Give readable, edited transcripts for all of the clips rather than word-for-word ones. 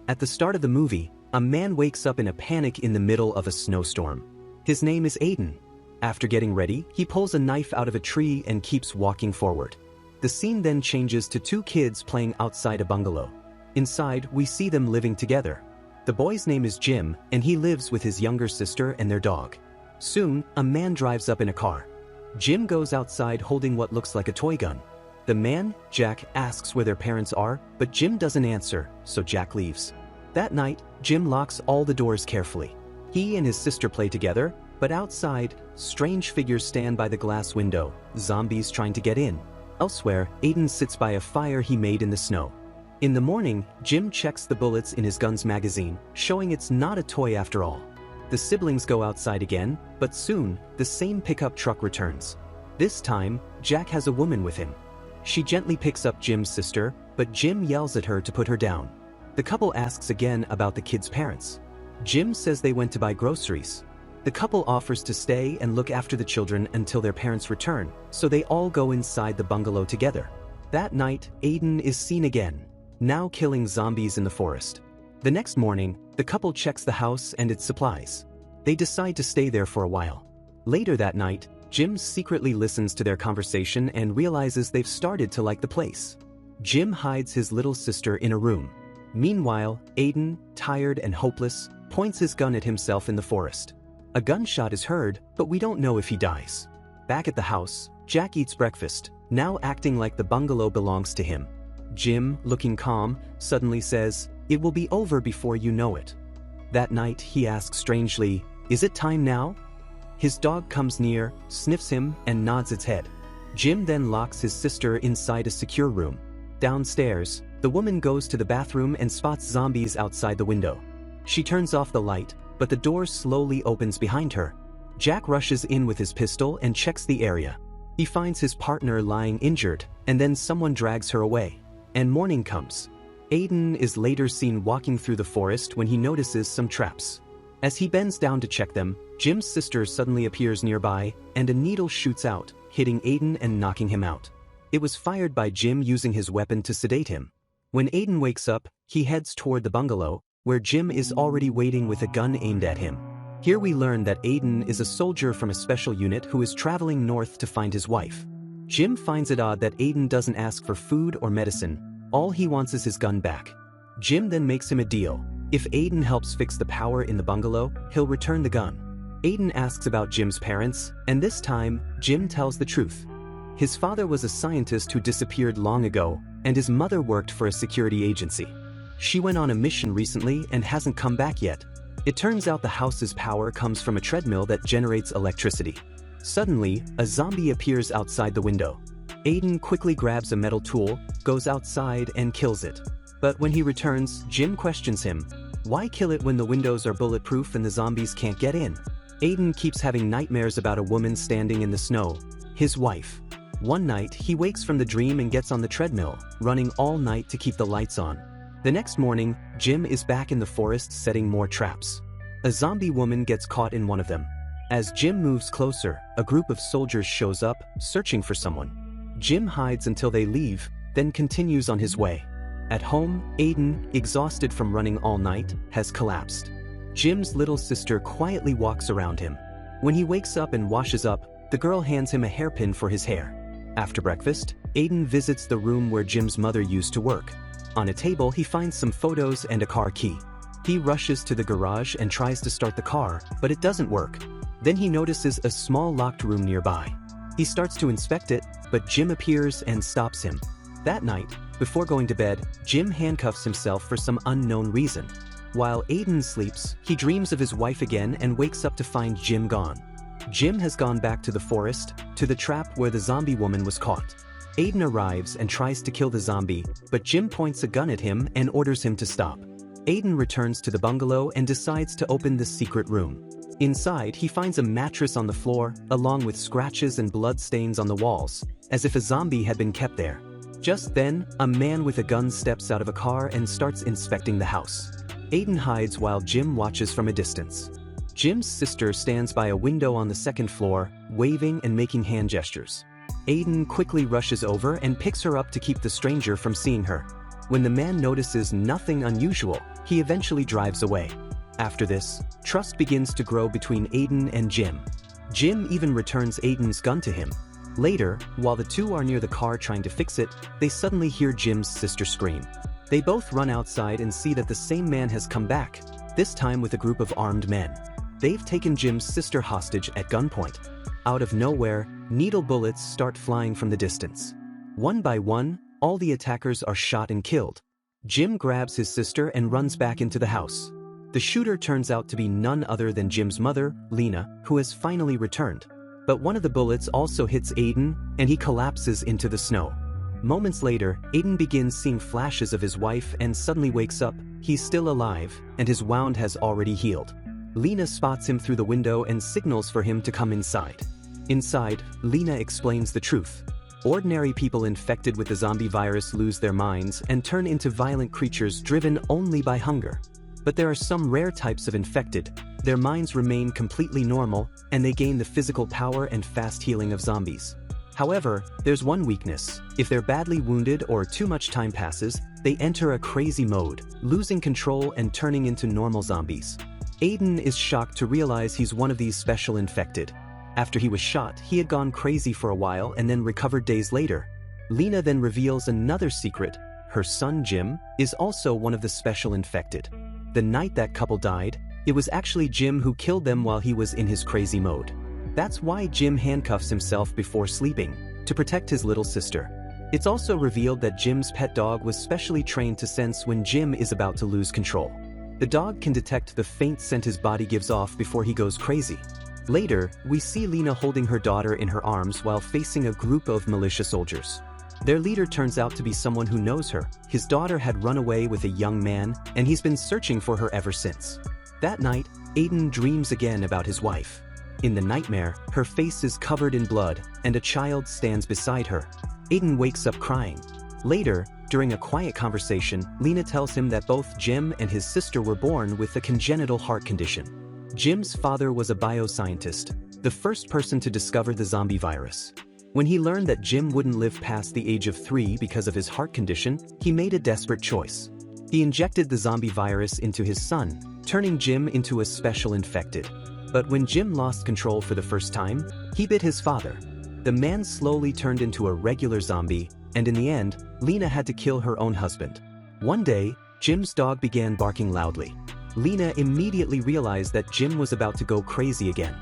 At the start of the movie, a man wakes up in a panic in the middle of a snowstorm. His name is Aiden. After getting ready, he pulls a knife out of a tree and keeps walking forward. The scene then changes to two kids playing outside a bungalow. Inside, we see them living together. The boy's name is Jim, and he lives with his younger sister and their dog. Soon, a man drives up in a car. Jim goes outside holding what looks like a toy gun. The man, Jack, asks where their parents are, but Jim doesn't answer, so Jack leaves. That night, Jim locks all the doors carefully. He and his sister play together, but outside, strange figures stand by the glass window, zombies trying to get in. Elsewhere, Aiden sits by a fire he made in the snow. In the morning, Jim checks the bullets in his gun's magazine, showing it's not a toy after all. The siblings go outside again, but soon, the same pickup truck returns. This time, Jack has a woman with him. She gently picks up Jim's sister, but Jim yells at her to put her down. The couple asks again about the kids' parents. Jim says they went to buy groceries. The couple offers to stay and look after the children until their parents return, so they all go inside the bungalow together. That night, Aiden is seen again, now killing zombies in the forest. The next morning, the couple checks the house and its supplies. They decide to stay there for a while. Later that night, Jim secretly listens to their conversation and realizes they've started to like the place. Jim hides his little sister in a room. Meanwhile, Aiden, tired and hopeless, points his gun at himself in the forest. A gunshot is heard, but we don't know if he dies. Back at the house, Jack eats breakfast, now acting like the bungalow belongs to him. Jim, looking calm, suddenly says, "It will be over before you know it." That night, he asks strangely, "Is it time now?" His dog comes near, sniffs him, and nods its head. Jim then locks his sister inside a secure room. Downstairs, the woman goes to the bathroom and spots zombies outside the window. She turns off the light, but the door slowly opens behind her. Jack rushes in with his pistol and checks the area. He finds his partner lying injured, and then someone drags her away. And morning comes. Aiden is later seen walking through the forest when he notices some traps. As he bends down to check them, Jim's sister suddenly appears nearby, and a needle shoots out, hitting Aiden and knocking him out. It was fired by Jim using his weapon to sedate him. When Aiden wakes up, he heads toward the bungalow, where Jim is already waiting with a gun aimed at him. Here we learn that Aiden is a soldier from a special unit who is traveling north to find his wife. Jim finds it odd that Aiden doesn't ask for food or medicine. All he wants is his gun back. Jim then makes him a deal. If Aiden helps fix the power in the bungalow, he'll return the gun. Aiden asks about Jim's parents, and this time, Jim tells the truth. His father was a scientist who disappeared long ago, and his mother worked for a security agency. She went on a mission recently and hasn't come back yet. It turns out the house's power comes from a treadmill that generates electricity. Suddenly, a zombie appears outside the window. Aiden quickly grabs a metal tool, goes outside and kills it. But when he returns, Jim questions him. Why kill it when the windows are bulletproof and the zombies can't get in? Aiden keeps having nightmares about a woman standing in the snow, his wife. One night, he wakes from the dream and gets on the treadmill, running all night to keep the lights on. The next morning, Jim is back in the forest setting more traps. A zombie woman gets caught in one of them. As Jim moves closer, a group of soldiers shows up, searching for someone. Jim hides until they leave, then continues on his way. At home, Aiden, exhausted from running all night, has collapsed. Jim's little sister quietly walks around him. When he wakes up and washes up, the girl hands him a hairpin for his hair. After breakfast, Aiden visits the room where Jim's mother used to work. On a table, he finds some photos and a car key. He rushes to the garage and tries to start the car, but it doesn't work. Then he notices a small locked room nearby. He starts to inspect it, but Jim appears and stops him. That night, before going to bed, Jim handcuffs himself for some unknown reason. While Aiden sleeps, he dreams of his wife again and wakes up to find Jim gone. Jim has gone back to the forest, to the trap where the zombie woman was caught. Aiden arrives and tries to kill the zombie, but Jim points a gun at him and orders him to stop. Aiden returns to the bungalow and decides to open the secret room. Inside, he finds a mattress on the floor, along with scratches and blood stains on the walls, as if a zombie had been kept there. Just then, a man with a gun steps out of a car and starts inspecting the house. Aiden hides while Jim watches from a distance. Jim's sister stands by a window on the second floor, waving and making hand gestures. Aiden quickly rushes over and picks her up to keep the stranger from seeing her. When the man notices nothing unusual, he eventually drives away. After this, trust begins to grow between Aiden and Jim. Jim even returns Aiden's gun to him. Later, while the two are near the car trying to fix it, they suddenly hear Jim's sister scream. They both run outside and see that the same man has come back, this time with a group of armed men. They've taken Jim's sister hostage at gunpoint. Out of nowhere, needle bullets start flying from the distance. One by one, all the attackers are shot and killed. Jim grabs his sister and runs back into the house. The shooter turns out to be none other than Jim's mother, Lena, who has finally returned. But one of the bullets also hits Aiden, and he collapses into the snow. Moments later, Aiden begins seeing flashes of his wife and suddenly wakes up. He's still alive, and his wound has already healed. Lena spots him through the window and signals for him to come inside. Inside, Lena explains the truth. Ordinary people infected with the zombie virus lose their minds and turn into violent creatures driven only by hunger. But there are some rare types of infected. Their minds remain completely normal, and they gain the physical power and fast healing of zombies. However, there's one weakness. If they're badly wounded or too much time passes, they enter a crazy mode, losing control and turning into normal zombies. Aiden is shocked to realize he's one of these special infected. After he was shot, he had gone crazy for a while and then recovered days later. Lena then reveals another secret. Her son Jim is also one of the special infected. The night that couple died, it was actually Jim who killed them while he was in his crazy mode. That's why Jim handcuffs himself before sleeping, to protect his little sister. It's also revealed that Jim's pet dog was specially trained to sense when Jim is about to lose control. The dog can detect the faint scent his body gives off before he goes crazy. Later, we see Lena holding her daughter in her arms while facing a group of militia soldiers. Their leader turns out to be someone who knows her. His daughter had run away with a young man, and he's been searching for her ever since. That night, Aiden dreams again about his wife. In the nightmare, her face is covered in blood, and a child stands beside her. Aiden wakes up crying. Later, during a quiet conversation, Lena tells him that both Jim and his sister were born with a congenital heart condition. Jim's father was a bioscientist, the first person to discover the zombie virus. When he learned that Jim wouldn't live past the age of 3 because of his heart condition, he made a desperate choice. He injected the zombie virus into his son, turning Jim into a special infected. But when Jim lost control for the first time, he bit his father. The man slowly turned into a regular zombie, and in the end, Lena had to kill her own husband. One day, Jim's dog began barking loudly. Lena immediately realized that Jim was about to go crazy again.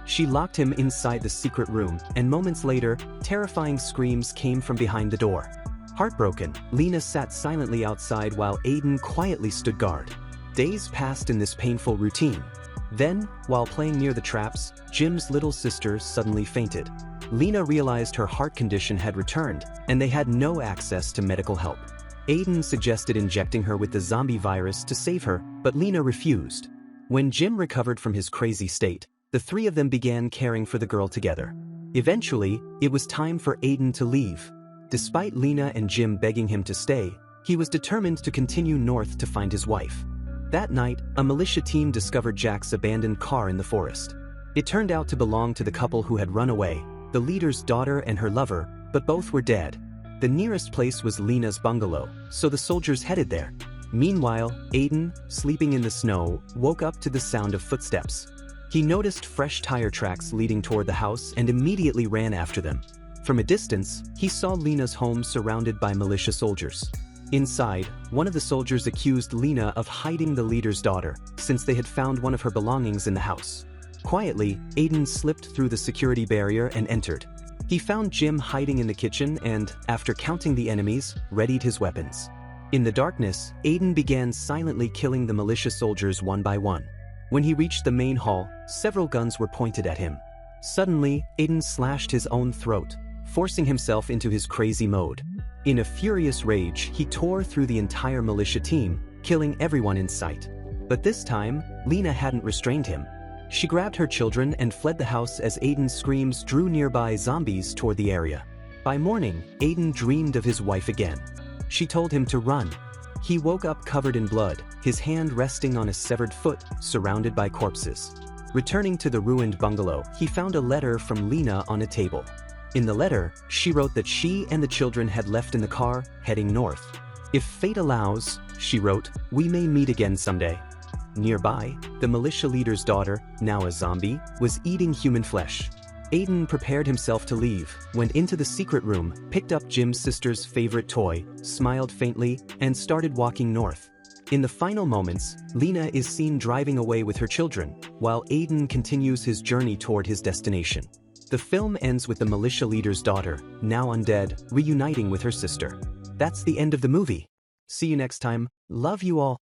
She locked him inside the secret room, and moments later, terrifying screams came from behind the door. Heartbroken, Lena sat silently outside while Aiden quietly stood guard. Days passed in this painful routine. Then, while playing near the traps, Jim's little sister suddenly fainted. Lena realized her heart condition had returned, and they had no access to medical help. Aiden suggested injecting her with the zombie virus to save her, but Lena refused. When Jim recovered from his crazy state, the three of them began caring for the girl together. Eventually, it was time for Aiden to leave. Despite Lena and Jim begging him to stay, he was determined to continue north to find his wife. That night, a militia team discovered Jack's abandoned car in the forest. It turned out to belong to the couple who had run away, the leader's daughter and her lover, but both were dead. The nearest place was Lena's bungalow, so the soldiers headed there. Meanwhile, Aiden, sleeping in the snow, woke up to the sound of footsteps. He noticed fresh tire tracks leading toward the house and immediately ran after them. From a distance, he saw Lena's home surrounded by militia soldiers. Inside, one of the soldiers accused Lena of hiding the leader's daughter, since they had found one of her belongings in the house. Quietly, Aiden slipped through the security barrier and entered. He found Jim hiding in the kitchen and, after counting the enemies, readied his weapons. In the darkness, Aiden began silently killing the militia soldiers one by one. When he reached the main hall, several guns were pointed at him. Suddenly, Aiden slashed his own throat, forcing himself into his crazy mode. In a furious rage, he tore through the entire militia team, killing everyone in sight. But this time, Lena hadn't restrained him. She grabbed her children and fled the house as Aiden's screams drew nearby zombies toward the area. By morning, Aiden dreamed of his wife again. She told him to run. He woke up covered in blood, his hand resting on a severed foot, surrounded by corpses. Returning to the ruined bungalow, he found a letter from Lena on a table. In the letter, she wrote that she and the children had left in the car, heading north. "If fate allows," she wrote, "we may meet again someday." Nearby, the militia leader's daughter, now a zombie, was eating human flesh. Aiden prepared himself to leave, went into the secret room, picked up Jim's sister's favorite toy, smiled faintly, and started walking north. In the final moments, Lena is seen driving away with her children, while Aiden continues his journey toward his destination. The film ends with the militia leader's daughter, now undead, reuniting with her sister. That's the end of the movie. See you next time. Love you all.